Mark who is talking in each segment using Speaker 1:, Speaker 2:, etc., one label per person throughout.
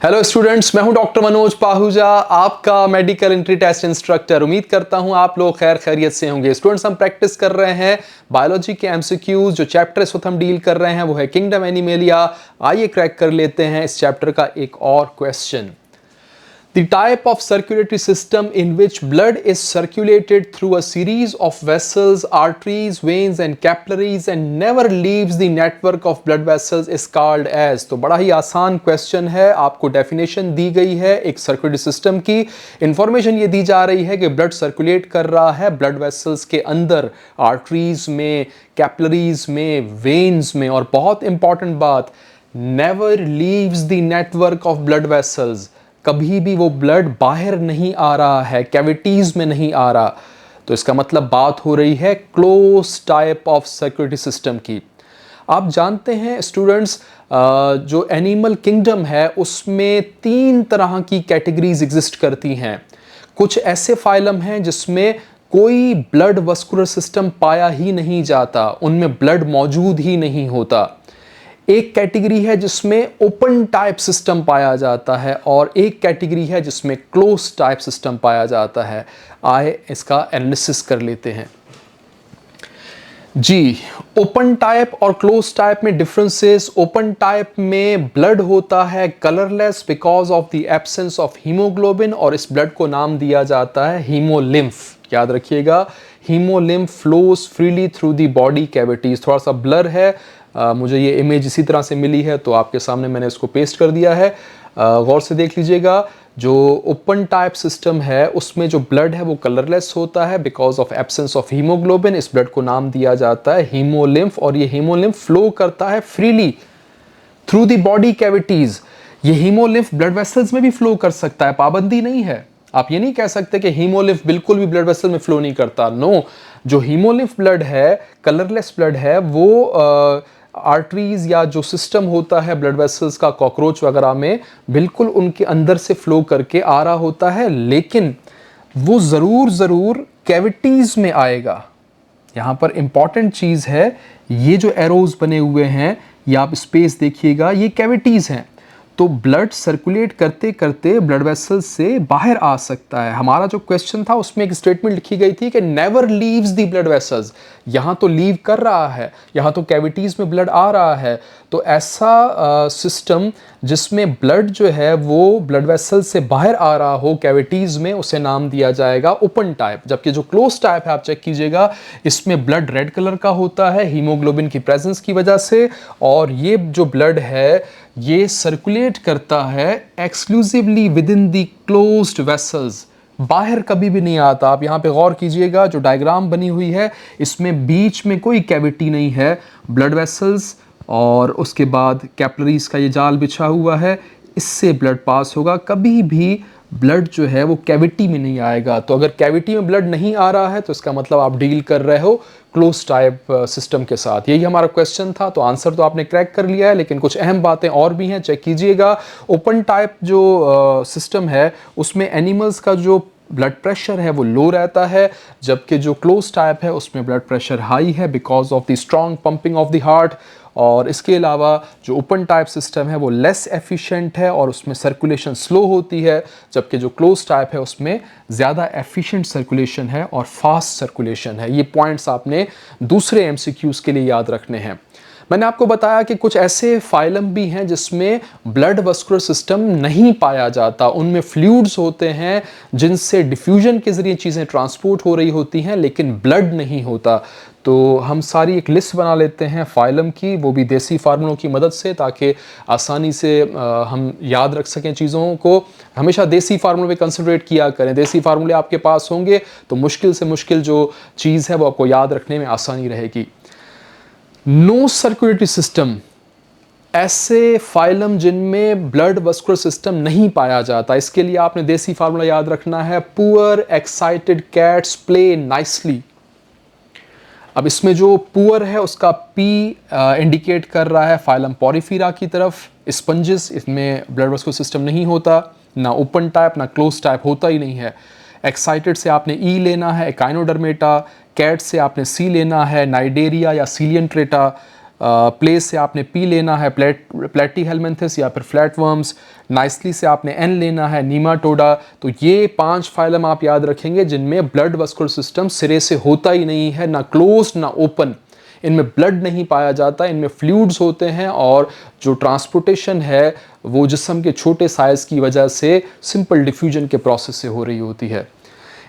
Speaker 1: Hello students, मैं हूं doctor Manoj Pahuja, आपका मेडिकल एंट्री टेस्ट इंस्ट्रक्टर। उम्मीद करता हूं आप लोग खैर खैरियत से होंगे। स्टूडेंट्स, हम प्रैक्टिस कर रहे हैं बायोलॉजी के एमसीक्यूज। जो चैप्टर इस वक्त हम डील कर रहे हैं वो है किंगडम एनिमेलिया। आइए क्रैक कर लेते हैं इस चैप्टर का एक और question. The type of circulatory system in which blood is circulated through a series of vessels, arteries, veins and capillaries and never leaves the network of blood vessels is called as। तो बड़ा ही आसान question है। आपको definition दी गई है एक circulatory system की। Information ये दी जा रही है कि ब्लड सर्कुलेट कर रहा है ब्लड वेसल्स के अंदर, आर्टरीज में, कैपिलरीज में, वेन्स में, और बहुत इंपॉर्टेंट बात, never leaves the network of blood vessels. कभी भी वो ब्लड बाहर नहीं आ रहा है, कैविटीज में नहीं आ रहा। तो इसका मतलब बात हो रही है close type of circulatory system की। आप जानते हैं स्टूडेंट्स, जो एनिमल किंगडम है उसमें 3 तरह की कैटेगरीज एग्जिस्ट करती हैं। कुछ ऐसे फाइलम हैं जिसमें कोई ब्लड वस्कुलर सिस्टम पाया ही नहीं जाता, उनमें ब्लड मौजूद ही नहीं होता। एक कैटेगरी है जिसमें ओपन टाइप सिस्टम पाया जाता है और एक कैटेगरी है जिसमें क्लोज टाइप सिस्टम पाया जाता है। आइए इसका एनालिसिस कर लेते हैं। जी, ओपन टाइप और क्लोज टाइप में डिफरेंसेस। ओपन टाइप में ब्लड होता है colourless because of the absence of haemoglobin, और इस ब्लड को नाम दिया जाता है हीमोलिम्फ। याद रखिएगा, haemolymph flows freely through the body cavities. थोड़ा सा ब्लर है, मुझे ये इमेज इसी तरह से मिली है तो आपके सामने मैंने इसको पेस्ट कर दिया है। गौर से देख लीजिएगा। जो ओपन टाइप सिस्टम है उसमें जो ब्लड है वो कलरलेस होता है because of absence of haemoglobin. इस ब्लड को नाम दिया जाता है हीमोलिम्फ, और ये हीमोलिम्फ फ्लो करता है freely through the body cavities. ये हीमोलिम्फ ब्लड वेसल्स में भी फ्लो कर सकता है, पाबंदी नहीं है। आप ये नहीं कह सकते कि हीमोलिम्फ बिल्कुल भी ब्लड वेसल में फ्लो नहीं करता। नो, जो हीमोलिम्फ ब्लड है, कलरलेस ब्लड है, वो आर्टरीज या जो सिस्टम होता है ब्लड वेसल्स का कॉकरोच वगैरह में, बिल्कुल उनके अंदर से फ्लो करके आ रहा होता है, लेकिन वो ज़रूर कैविटीज में आएगा। यहाँ पर इंपॉर्टेंट चीज़ है, ये जो एरोज बने हुए हैं, ये आप स्पेस देखिएगा, ये कैविटीज हैं। तो ब्लड सर्कुलेट करते करते ब्लड वेसल्स से बाहर आ सकता है। हमारा जो क्वेश्चन था उसमें एक स्टेटमेंट लिखी गई थी कि never leaves the blood vessels. यहाँ तो लीव कर रहा है, यहाँ तो कैविटीज में ब्लड आ रहा है। तो ऐसा सिस्टम जिसमें ब्लड जो है वो ब्लड वेसल से बाहर आ रहा हो कैविटीज में, उसे नाम दिया जाएगा ओपन टाइप। जबकि जो क्लोज टाइप है, आप चेक कीजिएगा, इसमें ब्लड रेड कलर का होता है हीमोग्लोबिन की प्रेजेंस की वजह से, और ये जो ब्लड है ये सर्कुलेट करता है exclusively with in the closed vessels, बाहर कभी भी नहीं आता। आप यहाँ पे गौर कीजिएगा, जो डायग्राम बनी हुई है इसमें बीच में कोई कैविटी नहीं है, ब्लड वेसल्स और उसके बाद कैपिलरीज का ये जाल बिछा हुआ है, इससे ब्लड पास होगा। कभी भी ब्लड जो है वो कैविटी में नहीं आएगा। तो अगर कैविटी में ब्लड नहीं आ रहा है तो इसका मतलब आप डील कर रहे हो क्लोज टाइप सिस्टम के साथ। यही हमारा क्वेश्चन था। तो आंसर तो आपने क्रैक कर लिया है, लेकिन कुछ अहम बातें और भी हैं, चेक कीजिएगा। ओपन टाइप जो सिस्टम है उसमें एनिमल्स का जो ब्लड प्रेशर है वो लो रहता है, जबकि जो क्लोज टाइप है उसमें ब्लड प्रेशर हाई है because of the strong pumping of the heart. और इसके अलावा जो ओपन टाइप सिस्टम है वो लेस एफिशिएंट है और उसमें सर्कुलेशन स्लो होती है, जबकि जो क्लोज टाइप है उसमें ज़्यादा एफिशिएंट सर्कुलेशन है और फास्ट सर्कुलेशन है। ये पॉइंट्स आपने दूसरे एमसीक्यूज़ के लिए याद रखने हैं। मैंने आपको बताया कि कुछ ऐसे फाइलम भी हैं जिसमें ब्लड वस्कुलर सिस्टम नहीं पाया जाता, उनमें फ्लूइड्स होते हैं जिनसे डिफ्यूजन के ज़रिए चीज़ें ट्रांसपोर्ट हो रही होती हैं, लेकिन ब्लड नहीं होता। तो हम सारी एक लिस्ट बना लेते हैं फाइलम की, वो भी देसी फार्मूलों की मदद से, ताकि आसानी से हम याद रख सकें चीज़ों को। हमेशा देसी फार्मूले पे कंसंट्रेट किया करें। देसी फार्मूले आपके पास होंगे तो मुश्किल से मुश्किल जो चीज़ है वो आपको याद रखने में आसानी रहेगी। नो सर्कुलेटरी सिस्टम, ऐसे फाइलम जिनमें ब्लड वस्कुलर सिस्टम नहीं पाया जाता। इसके लिए आपने देसी फार्मूला याद रखना है, poor excited cats play nicely. अब इसमें जो पुअर है उसका पी इंडिकेट कर रहा है फाइलम पॉरीफीरा की तरफ। स्पंजेस, इसमें ब्लड वस्कुलर सिस्टम नहीं होता, ना ओपन टाइप ना क्लोज टाइप, होता ही नहीं है। एक्साइटेड से आपने ई लेना है, एकाइनोडर्मेटा। कैट से आपने सी लेना है, नाइडेरिया या सीलियंट्रेटा। प्लेस से आपने पी लेना है, प्लेटीहेलमिन्थस या फिर फ्लैटवर्म्स। नाइसली से आपने एन लेना है, नीमाटोडा। तो ये 5 फाइलम आप याद रखेंगे जिनमें ब्लड वस्कुलर सिस्टम सिरे से होता ही नहीं है, ना क्लोज ना ओपन। इनमें ब्लड नहीं पाया जाता, इनमें फ्लूइड्स होते हैं और जो ट्रांसपोर्टेशन है वो जिस्म के छोटे साइज़ की वजह से सिंपल डिफ्यूजन के प्रोसेस से हो रही होती है।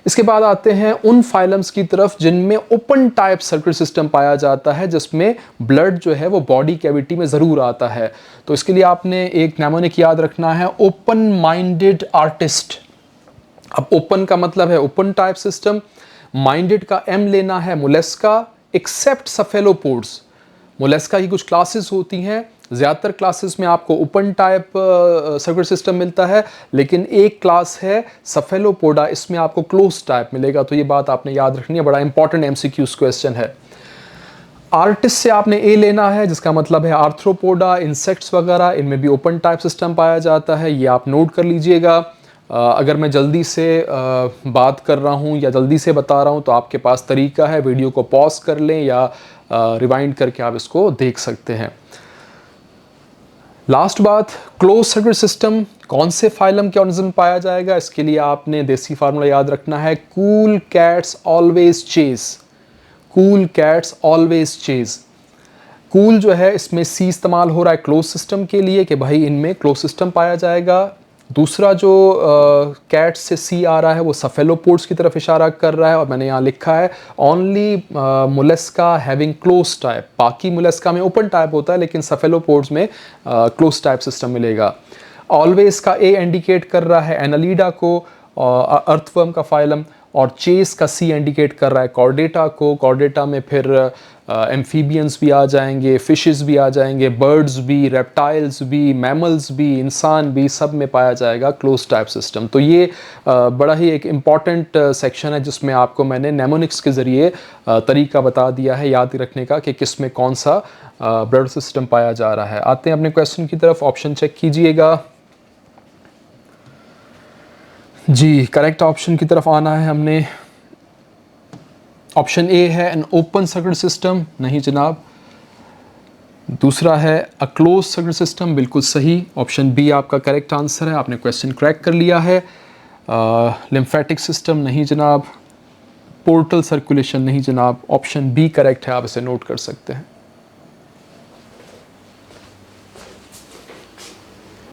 Speaker 1: इसके बाद आते हैं उन फाइलम्स की तरफ जिनमें ओपन टाइप सर्कुलर सिस्टम पाया जाता है, जिसमें ब्लड जो है वो बॉडी कैविटी में ज़रूर आता है। तो इसके लिए आपने एक नेमोनिक याद रखना है, ओपन माइंडेड आर्टिस्ट। अब ओपन का मतलब है ओपन टाइप सिस्टम, माइंडेड का एम लेना है मोलस्का एक्सेप्ट सफेलोपोड्स। मोलस्का की कुछ क्लासेस होती हैं, ज़्यादातर क्लासेस में आपको ओपन टाइप सर्कुलर सिस्टम मिलता है, लेकिन एक क्लास है सफेलोपोडा, इसमें आपको क्लोज टाइप मिलेगा। तो ये बात आपने याद रखनी है, बड़ा इंपॉर्टेंट एमसीक्यूज क्वेश्चन है। आर्टिस्ट से आपने ए लेना है, जिसका मतलब है आर्थ्रोपोडा, इंसेक्ट्स वगैरह, इनमें भी ओपन टाइप सिस्टम पाया जाता है, ये आप नोट कर लीजिएगा। अगर मैं जल्दी से बात कर रहा हूँ या जल्दी से बता रहा हूँ तो आपके पास तरीका है, वीडियो को पॉज कर लें या रिवाइंड करके आप इसको देख सकते हैं। लास्ट बात, क्लोज सर्कुलर सिस्टम कौन से फाइलम के ऑर्गेनिज्म पाया जाएगा, इसके लिए आपने देसी फार्मूला याद रखना है, cool cats always chase. Cool cats always chase. Cool जो है इसमें सी इस्तेमाल हो रहा है क्लोज सिस्टम के लिए कि भाई इनमें क्लोज सिस्टम पाया जाएगा। दूसरा जो कैट से सी आ रहा है वो सफेलोपोड्स की तरफ इशारा कर रहा है, और मैंने यहाँ लिखा है only Mollusca having close type. बाकी मोलस्का में ओपन टाइप होता है, लेकिन सफेलोपोड्स में क्लोज टाइप सिस्टम मिलेगा। ऑलवेज का ए इंडिकेट कर रहा है एनालिडा को, अर्थवर्म का फाइलम, और चेस का सी इंडिकेट कर रहा है कॉर्डेटा को। कॉर्डेटा में फिर एम्फीबियंस भी आ जाएंगे, फिशेस भी आ जाएंगे, बर्ड्स भी, रेप्टाइल्स भी, मैमल्स भी, इंसान भी, सब में पाया जाएगा क्लोज टाइप सिस्टम। तो ये बड़ा ही एक इम्पॉर्टेंट सेक्शन है जिसमें आपको मैंने नेमोनिक्स के ज़रिए तरीका बता दिया है याद रखने का कि किस में कौन सा ब्लड सिस्टम पाया जा रहा है। आते हैं अपने क्वेश्चन की तरफ, ऑप्शन चेक कीजिएगा जी। करेक्ट ऑप्शन की तरफ आना है हमने। ऑप्शन ए है एन ओपन सर्कुलर सिस्टम, नहीं जनाब। दूसरा है अ क्लोज सर्कुलर सिस्टम, बिल्कुल सही। ऑप्शन बी आपका करेक्ट आंसर है, आपने क्वेश्चन क्रैक कर लिया है। लिम्फेटिक सिस्टम, नहीं जनाब। पोर्टल सर्कुलेशन, नहीं जनाब। ऑप्शन बी करेक्ट है, आप इसे नोट कर सकते हैं।